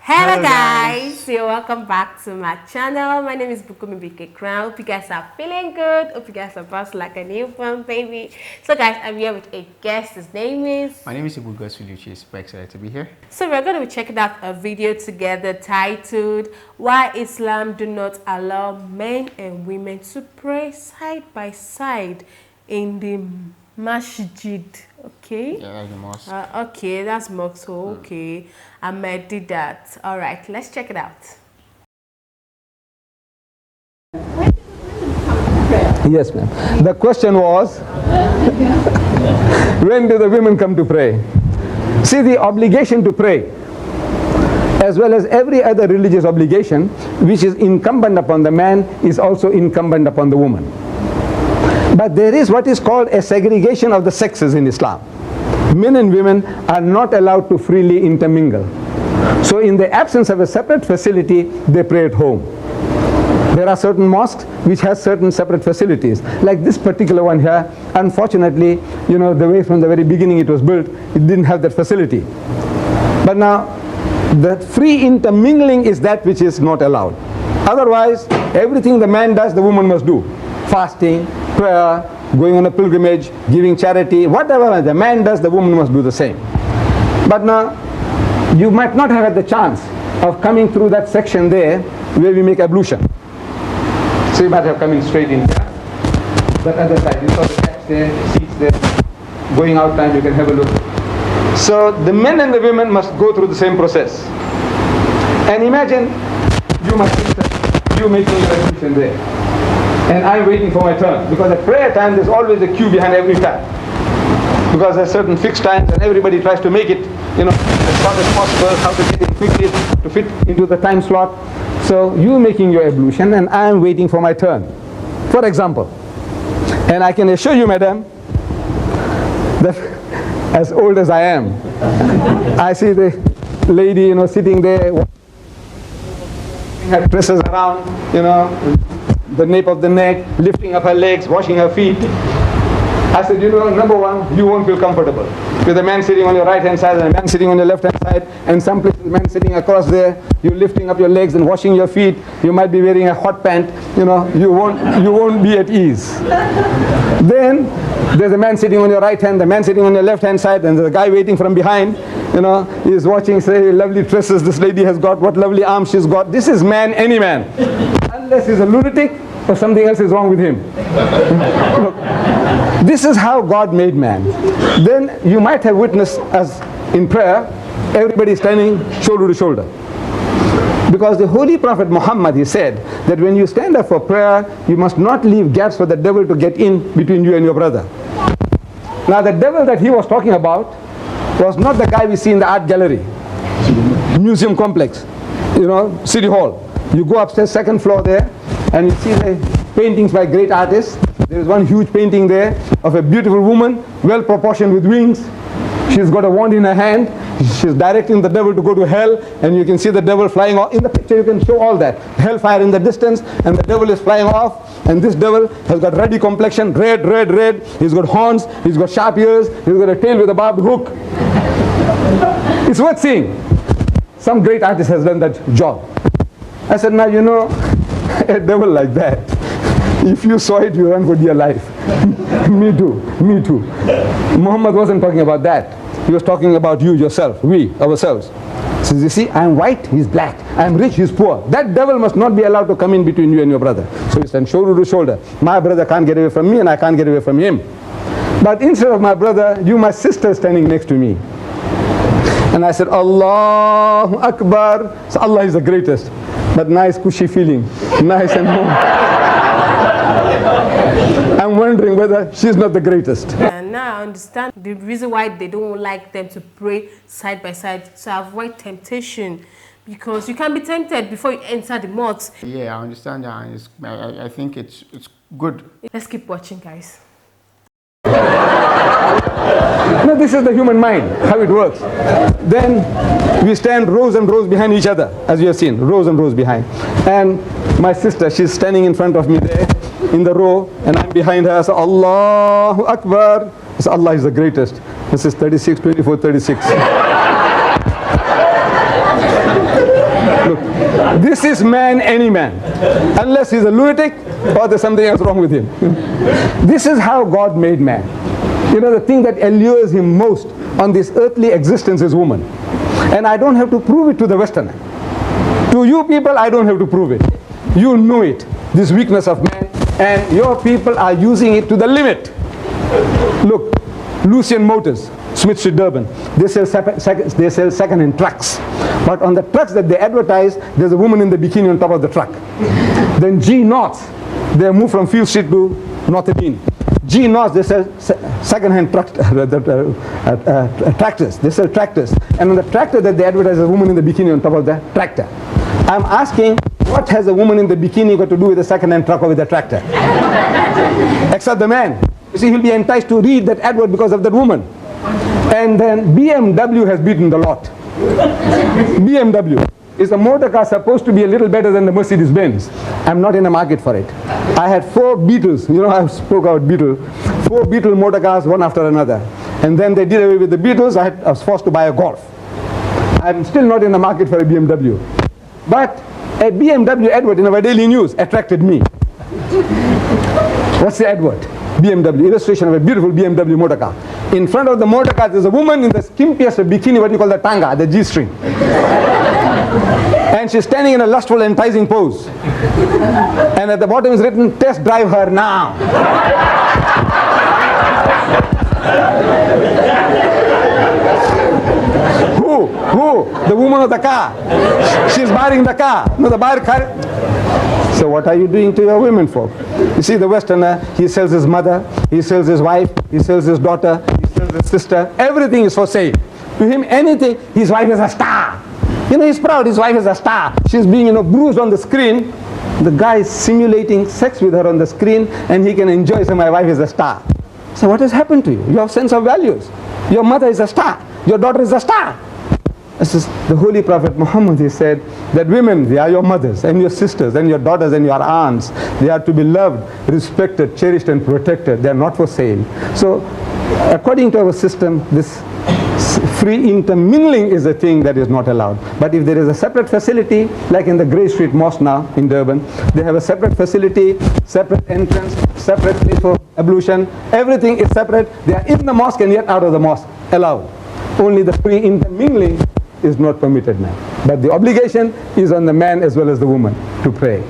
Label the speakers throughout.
Speaker 1: Hello guys, you're welcome back to my channel. My name is Bukumi BK Crown. Hope you guys are feeling good. Hope you guys are bounced like a newborn baby. So guys, I'm here with a guest. His name is...
Speaker 2: My name is Godswill. Uche. Super excited to be here.
Speaker 1: So we're going to be checking out a video together titled Why Islam Do Not Allow Men and Women to Pray Side by Side in the Masjid. Okay.
Speaker 2: Yeah, like the mosque.
Speaker 1: Okay, that's Mosque. So, okay. Ahmed Deedat. All right, let's check it out.
Speaker 3: Yes, ma'am. The question was, when do the women come to pray? See, the obligation to pray, as well as every other religious obligation, which is incumbent upon the man, is also incumbent upon the woman. But there is what is called a segregation of the sexes in Islam. Men and women are not allowed to freely intermingle. So in the absence of a separate facility, they pray at home. There are certain mosques which has certain separate facilities. Like this particular one here, unfortunately, you know, the way from the very beginning it was built, it didn't have that facility. But now, the free intermingling is that which is not allowed. Otherwise, everything the man does, the woman must do. Fasting, prayer, going on a pilgrimage, giving charity, whatever the man does, the woman must do the same. But now, you might not have had the chance of coming through that section there where we make ablution. So you might have come in straight in here. That other side, you saw the steps there, seats there. Going out time, you can have a look. So the men and the women must go through the same process. And imagine you, my sister, you making your ablution there. And I'm waiting for my turn, because at prayer time there's always a queue behind every time, because there's certain fixed times and everybody tries to make it, you know, as short as possible, how to get in quickly to fit into the time slot. So you making your ablution and I'm waiting for my turn, for example. And I can assure you, madam, that as old as I am, I see the lady, you know, sitting there, her dresses around, you know, the nape of the neck, lifting up her legs, washing her feet. I said, you know, number one, you won't feel comfortable with a man sitting on your right hand side and a man sitting on your left hand side, and some places a man sitting across there, you're lifting up your legs and washing your feet, you might be wearing a hot pant, you know, you won't be at ease. Then there's a man sitting on your right hand, the man sitting on your left hand side, and there's a guy waiting from behind, you know, he's watching, say, lovely tresses this lady has got, what lovely arms she's got. This is man, any man. Unless he's a lunatic or something else is wrong with him. Look, this is how God made man. Then you might have witnessed as in prayer, everybody standing shoulder to shoulder. Because the Holy Prophet Muhammad, he said that when you stand up for prayer, you must not leave gaps for the devil to get in between you and your brother. Now the devil that he was talking about was not the guy we see in the art gallery, museum complex, you know, city hall. You go upstairs, second floor there, and you see the paintings by great artists. There is one huge painting there of a beautiful woman, well proportioned with wings. She's got a wand in her hand. She's directing the devil to go to hell, and you can see the devil flying off. In the picture you can show all that. Hellfire in the distance, and the devil is flying off, and this devil has got ruddy complexion, red, red, red. He's got horns, he's got sharp ears, he's got a tail with a barbed hook. It's worth seeing. Some great artist has done that job. I said, now you know, a devil like that, if you saw it, you run for dear life. Me too, me too. Muhammad wasn't talking about that. He was talking about you, yourself, we, ourselves. So you see, I'm white, he's black. I'm rich, he's poor. That devil must not be allowed to come in between you and your brother. So you stand shoulder to shoulder. My brother can't get away from me and I can't get away from him. But instead of my brother, you, my sister, standing next to me. And I said, Allahu Akbar. So Allah is the greatest. But nice cushy feeling, nice and warm. I'm wondering whether she's not the greatest.
Speaker 1: And now I understand the reason why they don't like them to pray side by side, to avoid temptation. Because you can be tempted before you enter the mosque.
Speaker 2: Yeah, I understand that. And I think it's good.
Speaker 1: Let's keep watching, guys.
Speaker 3: No, this is the human mind, how it works. Then we stand rows and rows behind each other, as you have seen, rows and rows behind. And my sister, she's standing in front of me there in the row, and I'm behind her. So Allahu Akbar. So Allah is the greatest. This is 36, 24, 36. Look, this is man, any man. Unless he's a lunatic or there's something else wrong with him. This is how God made man. You know, the thing that allures him most on this earthly existence is woman. And I don't have to prove it to the Westerner. To you people, I don't have to prove it. You know it, this weakness of man, and your people are using it to the limit. Look, Lucian Motors, Smith Street, Durban, they sell second-hand trucks. But on the trucks that they advertise, there's a woman in the bikini on top of the truck. Then G North, they moved from Field Street to North Avenue. G North, they sell second-hand tractors. They sell tractors. And on the tractor that they advertise, a woman in the bikini on top of the tractor. I'm asking, what has a woman in the bikini got to do with a second-hand truck or with a tractor? Except the man. You see, he'll be enticed to read that advert because of that woman. And then BMW has beaten the lot. BMW is a motor car supposed to be a little better than the Mercedes-Benz. I'm not in the market for it. I had 4 Beetles. You know, I spoke about Beetle. 4 Beetle motor cars, one after another. And then they did away with the Beetles. I was forced to buy a Golf. I'm still not in the market for a BMW. But a BMW advert in our daily news attracted me. What's the advert? BMW, illustration of a beautiful BMW motor car. In front of the motor car, there's a woman in the skimpiest of bikini, what you call the tanga, the G-string. And she's standing in a lustful, enticing pose. And at the bottom is written, test drive her now. Who? The woman of the car. She's buying the car. No, the buyer car. So what are you doing to your women folk? You see, the Westerner, he sells his mother, he sells his wife, he sells his daughter, he sells his sister. Everything is for sale. To him, anything, his wife is a star. You know, he's proud, his wife is a star. She's being, bruised on the screen. The guy is simulating sex with her on the screen, and he can enjoy, so my wife is a star. So what has happened to you? You have sense of values. Your mother is a star. Your daughter is a star. This is the Holy Prophet Muhammad. He said that women, they are your mothers and your sisters and your daughters and your aunts. They are to be loved, respected, cherished and protected. They are not for sale. So according to our system, this free intermingling is a thing that is not allowed. But if there is a separate facility, like in the Grey Street Mosque now in Durban, they have a separate facility, separate entrance, separate place for ablution. Everything is separate. They are in the mosque and yet out of the mosque, allowed. Only the free intermingling is not permitted now. But the obligation is on the man as well as the woman to pray.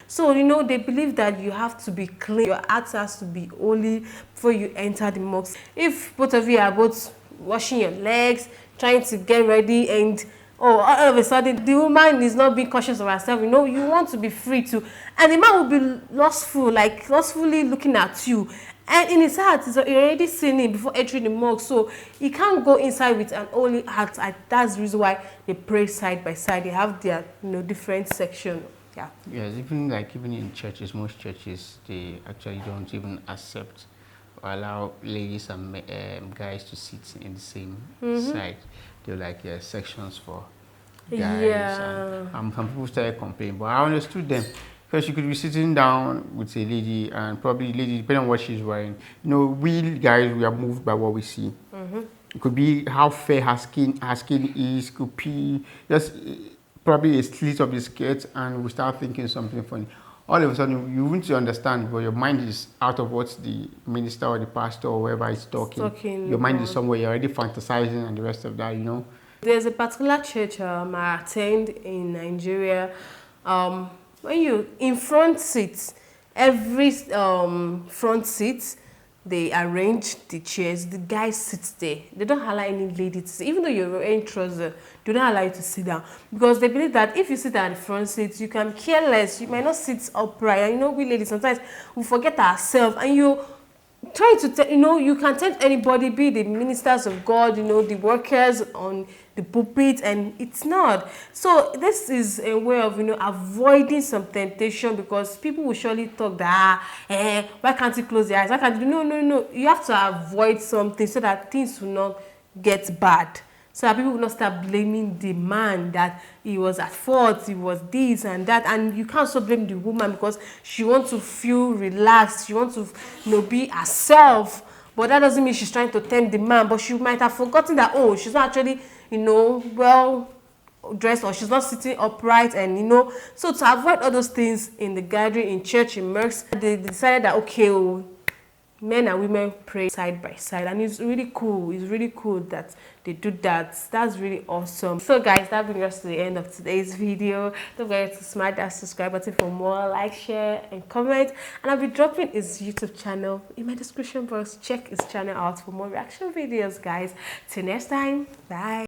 Speaker 1: So, they believe that you have to be clean. Your act has to be holy before you enter the mosque. If both of you are both washing your legs, trying to get ready, and all of a sudden the woman is not being cautious of herself, you want to be free to, and the man will be lustfully looking at you. And in his heart, he's already sinning before entering the mosque. So he can't go inside with an holy heart. And that's the reason why they pray side by side. They have their different section. Yeah.
Speaker 2: Yes, even in churches, most churches, they actually don't even accept or allow ladies and guys to sit in the same side. They're sections for guys.
Speaker 1: Yeah.
Speaker 2: And some people started complaining, but I understood them. Because she could be sitting down with a lady, and probably lady, depending on what she's wearing. We guys, we are moved by what we see. It could be how fair her skin is. Could be just probably a slit of the skirt, and we start thinking something funny. All of a sudden, you wouldn't understand, but your mind is out of what the minister or the pastor or whoever is talking. Your mind is somewhere. You're already fantasizing, and the rest of that,
Speaker 1: There's a particular church I attend in Nigeria. When you in front seats, every front seat, they arrange the chairs. The guy sits there. They don't allow any lady to sit. Even though you're wearing trousers, they don't allow you to sit down, because they believe that if you sit at the front seat, you can care less. You might not sit upright. And we ladies sometimes we forget ourselves, and you try to you can tell anybody, be the ministers of God, the workers on the pulpit, and it's not. So this is a way of avoiding some temptation, because people will surely talk that why can't you close your eyes? Why can't you? No. You have to avoid something so that things will not get bad. So that people will not start blaming the man that he was at fault, he was this and that, and you can't also blame the woman because she wants to feel relaxed, she wants to be herself. But that doesn't mean she's trying to tempt the man. But she might have forgotten that she's not actually well dressed, or she's not sitting upright, and you know, so to avoid all those things in the gathering, in church, in mosque, they decided that okay, oh, men and women pray side by side, and it's really cool. It's really cool that they do that. That's really awesome. So guys, that brings us to the end of today's video. Don't forget to smash that subscribe button for more, like, share and comment, and I'll be dropping his YouTube channel in my description box. Check his channel out for more reaction videos, guys. Till next time, bye.